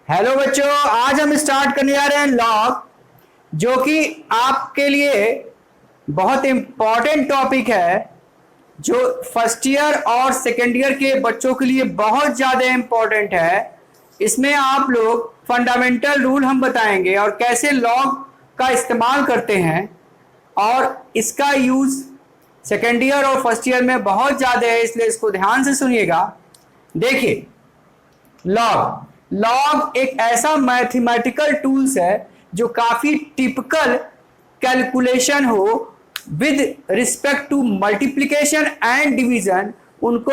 Hello बच्चों, आज हम स्टार्ट करने जा रहे हैं लॉग, जो कि आपके लिए बहुत इंपॉर्टेंट टॉपिक है, जो फर्स्ट ईयर और सेकेंड ईयर के बच्चों के लिए बहुत ज़्यादा इंपॉर्टेंट है। इसमें आप लोग फंडामेंटल रूल हम बताएंगे और कैसे लॉग का इस्तेमाल करते हैं, और इसका यूज़ सेकेंड ईयर और फर्स्ट ईयर में बहुत ज़्यादा है, इसलिए इसको ध्यान से सुनिएगा। देखिए, लॉग एक ऐसा मैथमेटिकल टूल्स है जो काफी टिपिकल कैलकुलेशन हो with respect to multiplication and division, उनको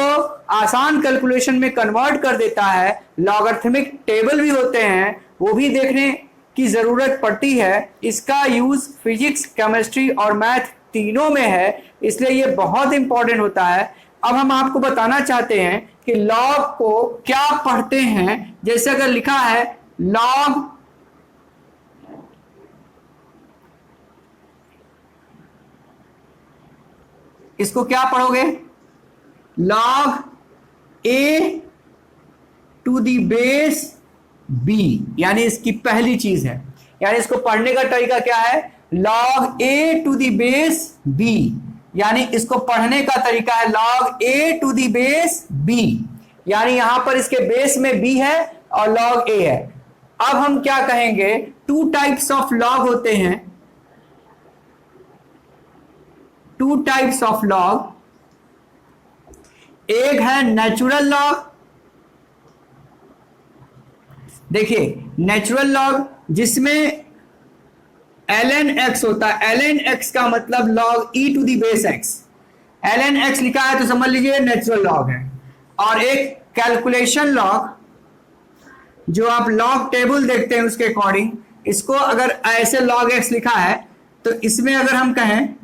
आसान कैलकुलेशन में कन्वर्ट कर देता है। लॉगरिथमिक टेबल भी होते हैं, वो भी देखने की जरूरत पड़ती है। इसका यूज फिजिक्स, केमिस्ट्री और मैथ तीनों में है, इसलिए ये बहुत इंपॉर्टेंट होता है। अब हम आपको बताना चाहते हैं कि लॉग को क्या पढ़ते हैं। जैसे अगर लिखा है लॉग इसको क्या पढ़ोगे? Log a to the base b, यानी इसकी पहली चीज है। यानी इसको पढ़ने का तरीका क्या है? Log a to the base b, यानी इसको पढ़ने का तरीका है log a to the base b, यानी यहां पर इसके बेस में बी है और लॉग ए है। अब हम क्या कहेंगे? टू टाइप्स ऑफ लॉग होते हैं, टू टाइप्स ऑफ लॉग। एक है नेचुरल लॉग। देखिए, नेचुरल लॉग जिसमें ln x होता है। ln x का मतलब log e to the base x। ln x लिखा है तो समझ लीजिए नेचुरल लॉग है। और एक कैलकुलेशन लॉग, जो आप लॉग टेबल देखते हैं उसके अकॉर्डिंग, इसको अगर ऐसे log x लिखा है तो इसमें अगर हम कहें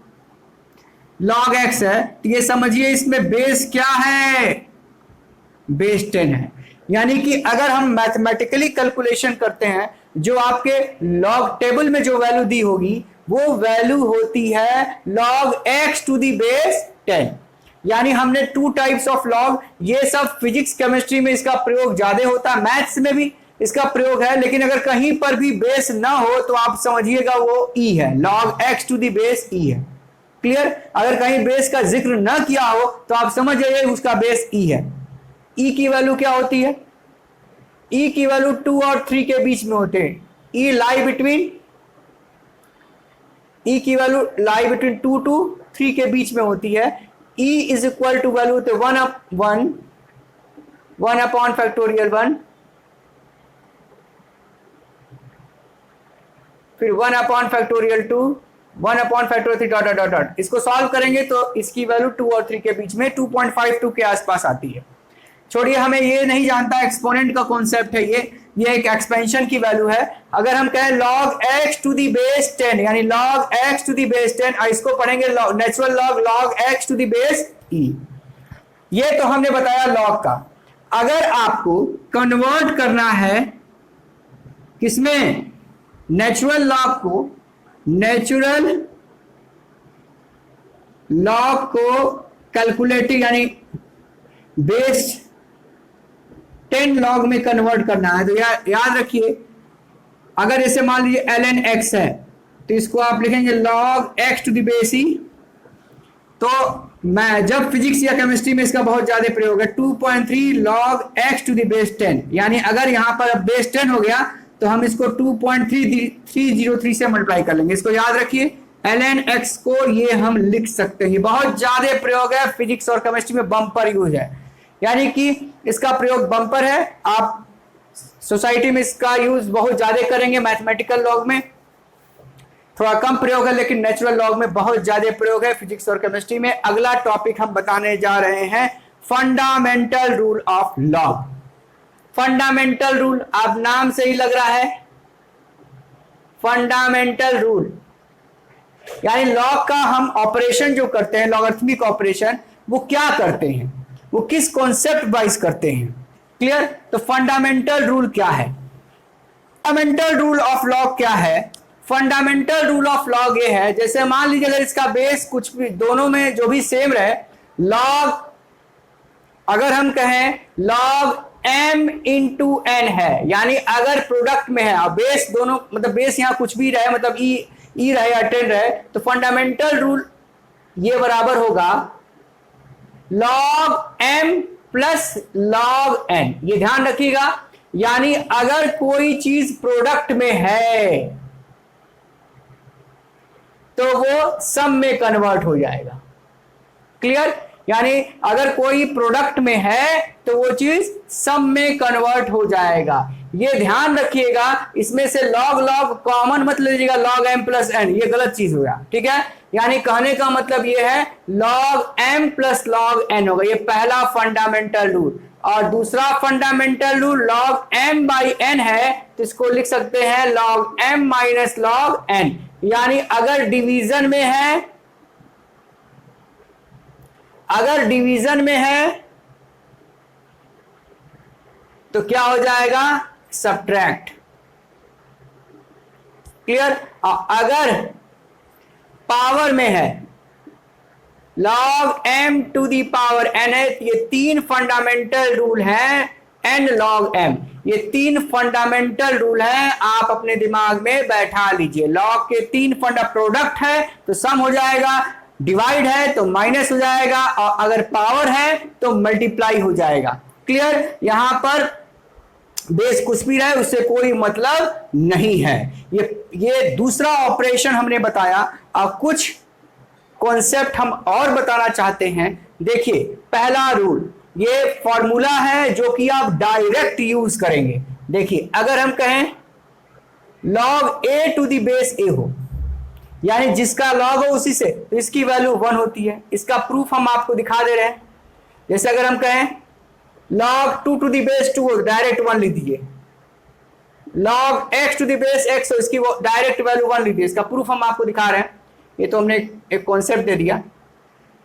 log x है तो ये समझिए इसमें बेस क्या है? बेस 10 है। यानी कि अगर हम मैथमेटिकली कैलकुलेशन करते हैं, जो आपके लॉग टेबल में जो वैल्यू दी होगी वो वैल्यू होती है log x to the base 10। यानी हमने टू टाइप्स ऑफ लॉग, ये सब फिजिक्स केमिस्ट्री में इसका प्रयोग ज्यादा होता है, मैथ्स में भी इसका प्रयोग है, लेकिन अगर कहीं पर भी बेस ना हो तो आप समझिएगा वो e है, log x to the base e है। क्लियर? अगर कहीं बेस का जिक्र ना किया हो तो आप समझ जाइए उसका बेस e है। e की वैल्यू क्या होती है? e की वैल्यू 2 और 3 के बीच में होते हैं। e लाई बिटवीन, e की वैल्यू लाई बिटवीन 2 to 3 के बीच में होती है। e is equal to value होते 1 अपॉन फैक्टोरियल 1, फिर 1 upon factorial 2, 1 upon factorial 3 dot dot dot. इसको सॉल्व करेंगे तो इसकी वैल्यू 2 और 3 के बीच में 2.52 के आसपास आती है। छोड़िए, हमें ये नहीं जानता एक्सपोनेंट का कॉन्सेप्ट है, ये एक एक्सपेंशन की वैल्यू है। अगर हम कहें log x to the base 10, यानी log x to the base 10, इसको पढ़ेंगे natural log log x to the base e। ये तो हमने बताया लॉग का। अगर आपको कन्वर्ट करना है किसमें? नेचुरल लॉग को, नेचुरल लॉग को कैलकुलेटिंग यानी बेस 10 लॉग में कन्वर्ट करना है, तो याद रखिए, अगर इसे मान लीजिए ln x है तो इसको आप लिखेंगे log x to the base e। तो मैं जब फिजिक्स या केमिस्ट्री में इसका बहुत ज्यादा प्रयोग है, 2.3 log x to the base 10, यानी अगर यहां पर अब बेस 10 हो गया तो हम इसको 2.303 से मल्टीप्लाई कर लेंगे। इसको याद रखिए, ln x को ये हम लिख सकते हैं। बहुत ज्यादा प्रयोग है फिजिक्स और केमिस्ट्री में, बम्पर यूज है, यानी कि इसका प्रयोग बम्पर है। आप सोसाइटी में इसका यूज बहुत ज्यादा करेंगे, मैथमेटिकल लॉग में थोड़ा कम प्रयोग है, लेकिन नेचुरल लॉग में बहुत ज्यादा प्रयोग है फिजिक्स और केमिस्ट्री में। अगला टॉपिक हम बताने जा रहे हैं fundamental rule of log. Fundamental rule, आप नाम से ही लग रहा है, फंडामेंटल रूल यानी लॉग का हम ऑपरेशन जो करते हैं, लॉगरिथमिक ऑपरेशन, वो क्या करते हैं, वो किस कॉन्सेप्ट वाइज करते हैं। क्लियर? तो फंडामेंटल रूल क्या है? फंडामेंटल रूल ऑफ लॉग क्या है? फंडामेंटल रूल ऑफ लॉग ये है, जैसे मान लीजिए अगर इसका बेस कुछ भी दोनों में जो भी सेम रहे, लॉग अगर हम कहें log m इंटू n है, यानी अगर प्रोडक्ट में है और बेस दोनों, मतलब बेस यहां कुछ भी रहे, मतलब ई रहे या 10 रहे, तो फंडामेंटल रूल ये बराबर होगा log m plus log n। ये ध्यान रखिएगा, यानी अगर कोई चीज प्रोडक्ट में है तो वो सम में कन्वर्ट हो जाएगा। क्लियर? यानी अगर कोई प्रोडक्ट में है तो वो चीज सम में कन्वर्ट हो जाएगा। ये ध्यान रखिएगा, इसमें से लॉग लॉग कॉमन मत लीजिएगा, log m प्लस n, ये गलत चीज हो गया। ठीक है, यानी कहने का मतलब ये है log m plus log n होगा, ये पहला फंडामेंटल रूल। और दूसरा fundamental rule log m by n है, तो इसको लिख सकते हैं log m minus log n। यानी अगर डिवीजन में है, अगर डिवीजन में है तो क्या हो जाएगा, सब्ट्रैक्ट। क्लियर? अगर पावर में है, log m to the power n है, ये तीन फंडामेंटल रूल हैं, n log m, ये तीन फंडामेंटल रूल हैं, आप अपने दिमाग में बैठा लीजिए। लॉग के तीन फंडा, प्रोडक्ट है तो सम हो जाएगा, डिवाइड है तो माइनस हो जाएगा, और अगर पावर है तो मल्टीप्लाई हो जाएगा। क्लियर? यहां पर बेस कुछ भी रहे उससे कोई मतलब नहीं है। ये दूसरा ऑपरेशन हमने बताया। अब कुछ कॉन्सेप्ट हम और बताना चाहते हैं। देखिए, पहला रूल, ये फॉर्मूला है जो कि आप डायरेक्ट यूज करेंगे। देखिए, अगर हम कहें log a to the base a हो, यानी जिसका लॉग हो उसी से, तो इसकी वैल्यू 1 होती है। इसका प्रूफ हम आपको दिखा दे रहे हैं। जैसे अगर हम कहें log 2 टू दी बेस 2 हो, डायरेक्ट 1 लिख दीजिए। log x to the base x हो, इसकी डायरेक्ट वैल्यू 1 लिख दीजिए। इसका प्रूफ हम आपको दिखा रहे हैं। ये तो हमने एक कॉन्सेप्ट दे दिया।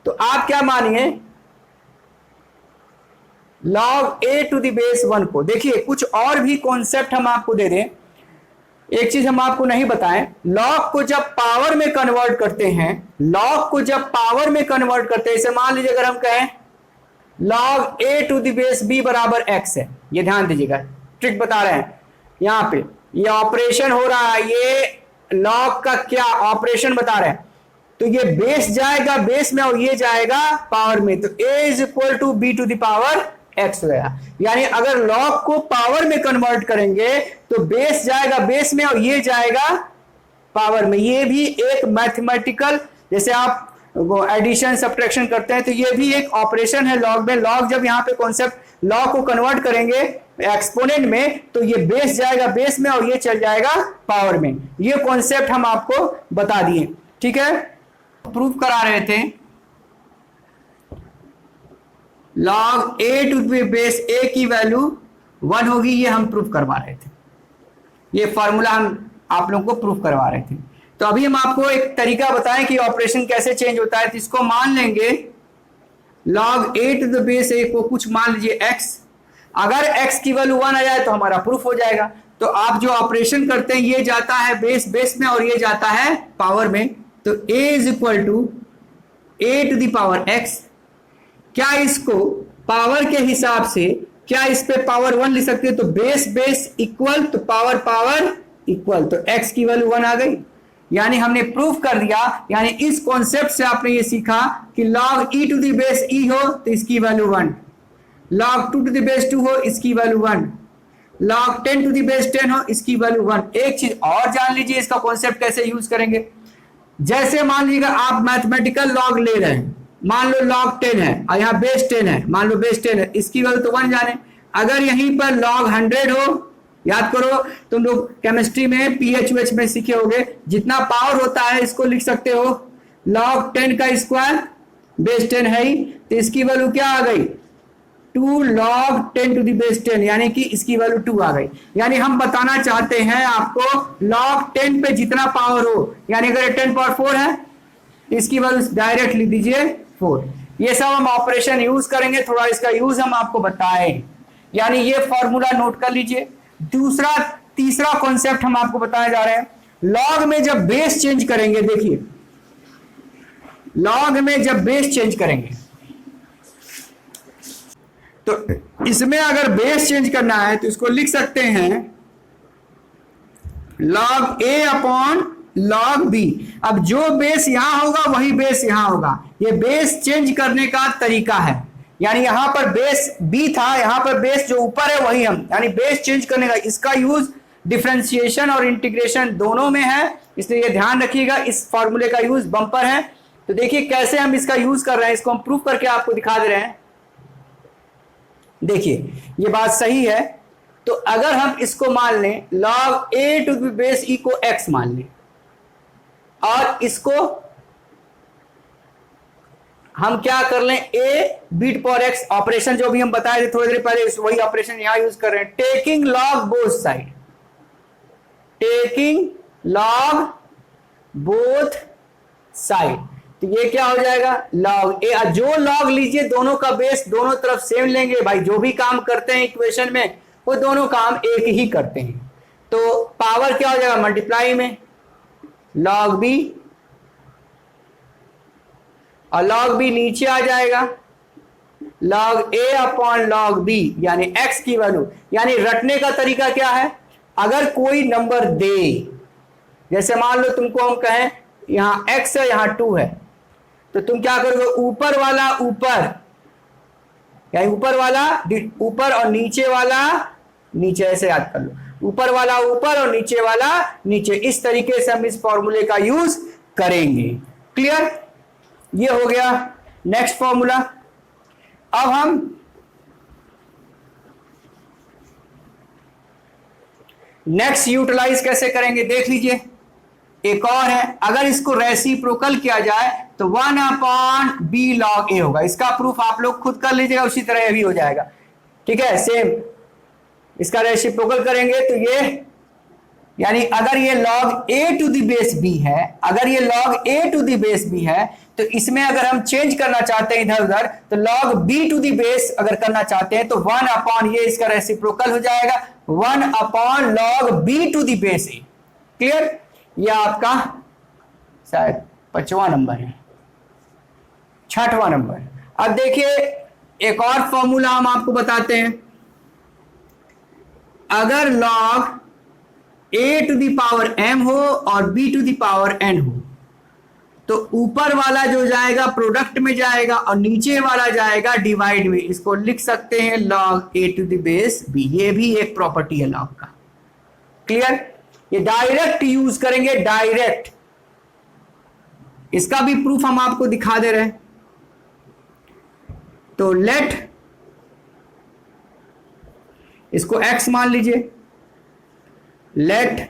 तो आप क्या मानिए, log a to the base 1 को, देखिए कुछ और भी कॉन्सेप्ट हम आपको दे दें। एक चीज हम आपको नहीं बताएं, लॉग को जब पावर में कन्वर्ट करते हैं, लॉग को जब पावर में कन्वर्ट करते हैं, इसे मान लीजिए अगर हम कहें log a to the base b बराबर x है, ये ध्यान दीजिएगा, ट्रिक बता रहे हैं। यहां पे ये ऑपरेशन हो रहा है, ये लॉग का क्या ऑपरेशन बता रहे हैं। तो ये बेस जाएगा बेस में और ये जाएगा पावर में, तो a is equal to b to the power x हो गया। यानी अगर लॉग को पावर में कन्वर्ट करेंगे तो बेस जाएगा बेस में और ये जाएगा पावर में। ये भी एक मैथमेटिकल, जैसे आप एडिशन सब्ट्रैक्शन करते हैं, तो ये भी एक ऑपरेशन है लॉग में। लॉग जब यहाँ पे कॉन्सेप्ट लॉग को कन्वर्ट करेंगे एक्सपोनेंट में, तो ये बेस जाएगा बेस में और ये चल जाएगा पावर में। ये कॉन्सेप्ट हम आपको बता दिए। ठीक है, प्रूफ करा रहे थे log a to the base a की वैल्यू 1 होगी, ये हम प्रूफ करवा रहे थे। ये फॉर्मूला हम आप लोगों को प्रूफ करवा रहे थे। तो अभी हम आपको एक तरीका बताएं कि ऑपरेशन कैसे चेंज होता है। तो इसको मान लेंगे log a to the base a को कुछ मान लीजिए x। अगर x की वैल्यू 1 आ जाए तो हमारा प्रूफ हो जाएगा। तो आप जो ऑपरेशन करते हैं, ये जाता है बेस बेस में और ये जाता है पावर में। तो a is equal to a to the power x। क्या इसको पावर के हिसाब से, क्या इस पे पावर 1 लिख सकते हैं? तो बेस बेस इक्वल तो पावर पावर इक्वल, तो x की वैल्यू 1 आ गई। यानी हमने प्रूफ कर दिया। यानी इस कॉन्सेप्ट से आपने ये सीखा कि log e to the base e हो तो इसकी value 1, log 2 to the base 2 हो इसकी value 1, log 10 to the base 10 हो इसकी वैल्यू 1। एक चीज और जान लीजिए, इसका कॉन्सेप्ट कैसे यूज करेंगे। जैसे मान लीजिएगा आप मैथमेटिकल लॉग ले रहे हैं, मान लो log 10 है और यहाँ बेस 10 है, मान लो बेस 10 है, इसकी वैल्यू तो 1 जाने। अगर यहीं पर log 100 हो, याद करो तुम लोग केमिस्ट्री में पीएच में सीखे होगे, जितना पावर होता है इसको लिख सकते हो log 10 का स्क्वायर, बेस 10 है ही, तो इसकी वैल्यू क्या आ गई 2 log 10 टू दी बेस 10, यानी कि इसकी वैल्यू 2 आ गई। यानी हम बताना चाहते हैं आपको log 10 पे जितना पावर हो, यानी अगर 10 पावर 4 है इसकी वैल्यू डायरेक्ट लिख दीजिए 4। ये सब हम ऑपरेशन यूज करेंगे, थोड़ा इसका यूज हम आपको बताएं। यानी ये फॉर्मूला नोट कर लीजिए। तीसरा कॉन्सेप्ट हम आपको बताने जा रहे हैं, लॉग में जब बेस चेंज करेंगे। देखिए, लॉग में जब बेस चेंज करेंगे, तो इसमें अगर बेस चेंज करना है तो इसको लिख सकते हैं log a upon log b। अब जो बेस यहां होगा वही बेस यहां होगा, ये बेस चेंज करने का तरीका है। यानी यहां पर बेस b था, यहां पर बेस जो ऊपर है वही हम, यानी बेस चेंज करने का। इसका यूज डिफरेंशिएशन और इंटीग्रेशन दोनों में है, इसलिए ये ध्यान रखिएगा। इस फॉर्मूले का यूज बम्पर है। तो देखिए कैसे हम इसका यूज कर रहे हैं, इसको हम प्रूफ करके आपको दिखा दे रहे हैं। देखिए ये बात सही है। तो अगर हम इसको मान लें log a to the base e को x मान लें, और इसको हम क्या कर लें, a बीट पर x ऑपरेशन जो भी हम बताए थे थोड़ी देर पहले, वही ऑपरेशन यहां यूज कर रहे हैं। Taking log both side, taking log both side, तो ये क्या हो जाएगा log a। जो log लीजिए दोनों का बेस दोनों तरफ सेम लेंगे भाई। जो भी काम करते हैं इक्वेशन में वो दोनों काम एक ही करते हैं। तो पावर क्या हो जाएगा मल्टीप्लाई में log b, और log b नीचे आ जाएगा log a upon log b, यानी x की वैल्यू। यानी रटने का तरीका क्या है, अगर कोई नंबर दे, जैसे मान लो तुमको हम कहें यहां x है यहां 2 है, तो तुम क्या करोगे, ऊपर वाला ऊपर, यानी ऊपर वाला ऊपर और नीचे वाला नीचे, ऐसे याद कर लो, ऊपर वाला ऊपर और नीचे वाला नीचे। इस तरीके से हम इस फॉर्मूले का यूज करेंगे। क्लियर, ये हो गया नेक्स्ट फॉर्मूला। अब हम नेक्स्ट यूटिलाइज कैसे करेंगे देख लीजिए। एक और है, अगर इसको रेसिप्रोकल किया जाए तो 1 अपॉन बी log a होगा। इसका प्रूफ आप लोग खुद कर लीजिएगा, उसी तरह ये भी हो जाएगा। ठीक है, सेम इसका रेसिप्रोकल करेंगे तो ये, यानी अगर ये log a to the base b है, अगर ये log a to the base b है, तो इसमें अगर हम चेंज करना चाहते हैं इधर उधर, तो log b to the base अगर करना चाहते हैं तो 1 अपॉन ये इसका रेसिप्रोकल हो जाएगा 1 upon log b to the base a। Clear, ये आपका शायद 5वां नंबर है, 6वां नंबर। अब देखिए एक और फॉर्मूला हम आपको बताते हैं। अगर log a to the power m हो और b to the power n हो, तो ऊपर वाला जो जाएगा प्रोडक्ट में जाएगा और नीचे वाला जाएगा डिवाइड में। इसको लिख सकते हैं log a to the base b। ये भी एक प्रॉपर्टी है log का। क्लियर, ये डायरेक्ट यूज करेंगे, डायरेक्ट। इसका भी प्रूफ हम आपको दिखा दे रहे हैं। तो लेट इसको x मान लीजिए, let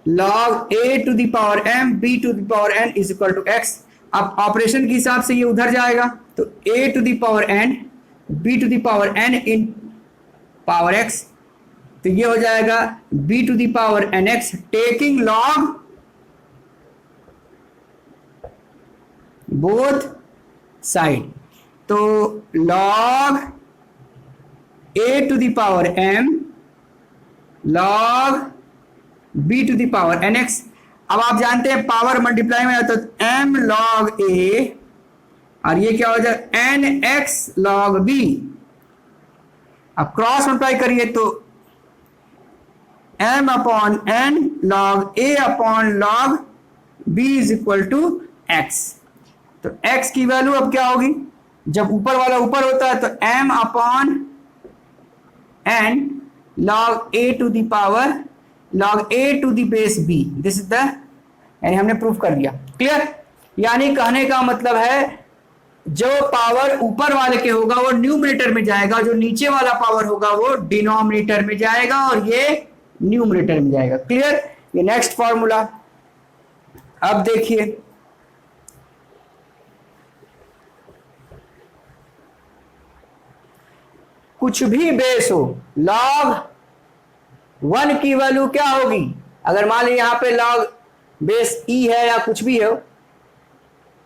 log a to the power m b to the power n is equal to x। अब ऑपरेशन के हिसाब से ये उधर जाएगा, तो a to the power n b to the power n इन पावर x, तो ये हो जाएगा b to the power nx, taking log both side. तो log a to the power m log b to the power nx। अब आप जानते हैं पावर मल्टीप्लाई में तो m log a, और ये क्या हो जाएगा nx log b। अब क्रॉस मल्टीप्लाई करिए तो m upon n log a upon log b is equal to x। तो x की वैल्यू अब क्या होगी, जब ऊपर वाला ऊपर होता है तो m upon n log a to the power log a to the base b। This is the, यानी हमने प्रूफ कर दिया। क्लियर, यानी कहने का मतलब है जो पावर ऊपर वाले के होगा वो न्यूमरेटर में जाएगा, जो नीचे वाला पावर होगा वो डिनोमिनेटर में जाएगा, और ये न्यूमरेटर में जाएगा। क्लियर, ये नेक्स्ट फॉर्मूला। अब देखिए कुछ भी बेस हो, log 1 की वैल्यू क्या होगी, अगर मान लीजिए यहां पे log बेस e है या कुछ भी हो,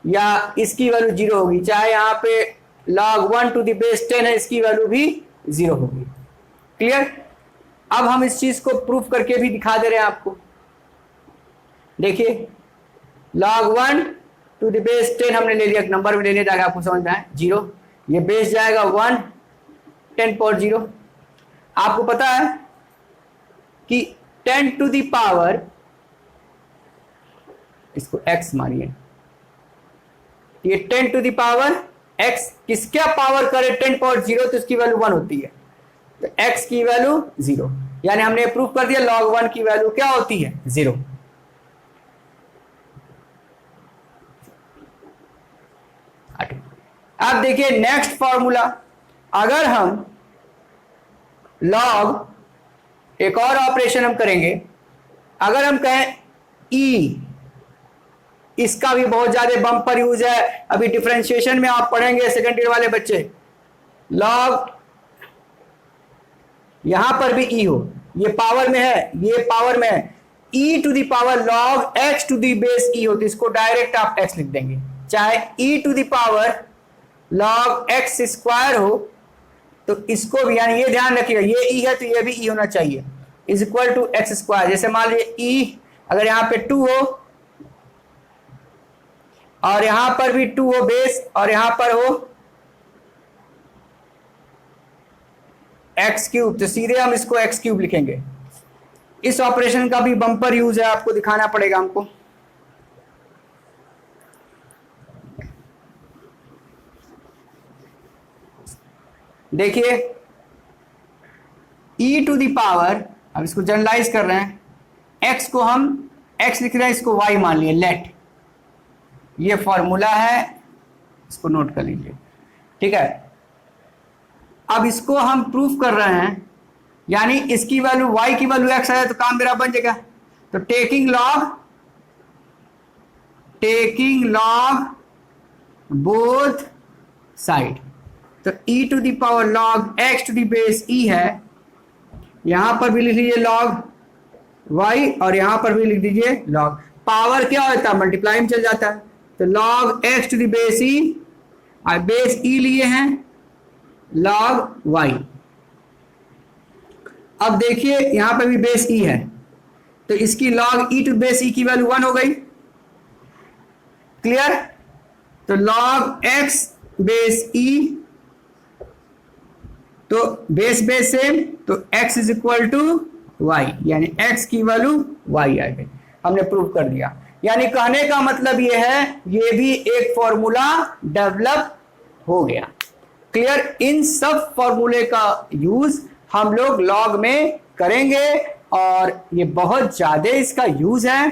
या इसकी वैल्यू 0 होगी। चाहे यहां पे log 1 टू द बेस 10 है, इसकी वैल्यू भी 0 होगी। क्लियर, अब हम इस चीज को प्रूफ करके भी दिखा दे रहे हैं आपको। देखिए log 1 टू द बेस 10 हमने ले लिया, एक नंबर में ले लिया ताकि आपको समझ में आए। 0, ये बेस जाएगा 1, 10 पावर 0। आपको पता है कि 10 टू द पावर, इसको x मानिए, ये 10 टू द पावर x किसका पावर करे 10 पावर 0 तो इसकी वैल्यू 1 होती है, तो x की वैल्यू 0, यानी हमने प्रूव कर दिया log 1 की वैल्यू क्या होती है 0। अब देखिए नेक्स्ट फॉर्मूला, अगर हम log, एक और ऑपरेशन हम करेंगे, अगर हम कहें e, इसका भी बहुत ज्यादा बम्पर यूज है, अभी डिफरेंशिएशन में आप पढ़ेंगे सेकेंड ईयर वाले बच्चे, log, यहां पर भी e हो, ये पावर में है, ये पावर में है, e to the power log x to the base e हो, तो इसको डायरेक्ट आप x लिख देंगे, चाहे e to the power log x square हो तो इसको भी, यानी ये ध्यान रखिएगा ये e है तो ये भी e होना चाहिए, is equal to x square. जैसे मान लीजिए e अगर यहां पे 2 हो और यहां पर भी 2 हो बेस, और यहां पर हो एक्स क्यूब, तो सीधे हम इसको एक्स क्यूब लिखेंगे। इस ऑपरेशन का भी बम्पर यूज है, आपको दिखाना पड़ेगा हमको। देखिए e टू द पावर, अब इसको जनरलाइज कर रहे हैं, x को हम x लिख रहे हैं, इसको y मान लिए, लेट, ये फॉर्मूला है, इसको नोट कर लीजिए, ठीक है। अब इसको हम प्रूफ कर रहे हैं, यानी इसकी वैल्यू y की वैल्यू x है तो काम मेरा बन जाएगा, तो टेकिंग लॉग बोथ साइड, तो e to the power log x to the base e है, यहां पर भी लिख लीजिए log y और यहां पर भी लिख दीजिए log, पावर क्या होता है मल्टीप्लाई में चल जाता है, तो log x to the base e, और बेस e लिए हैं log y। अब देखिए यहां पर भी बेस e है, तो इसकी log e to base e की वैल्यू 1 हो गई, क्लियर। तो log x बेस e, तो बेस सेम, तो x is equal to y, यानी x की वैल्यू y आ गई, हमने प्रूव कर दिया। यानी कहने का मतलब ये है, ये भी एक फॉर्मूला डेवलप हो गया, क्लियर। इन सब फॉर्मूले का यूज हम लोग लॉग में करेंगे और ये बहुत ज्यादा इसका यूज है।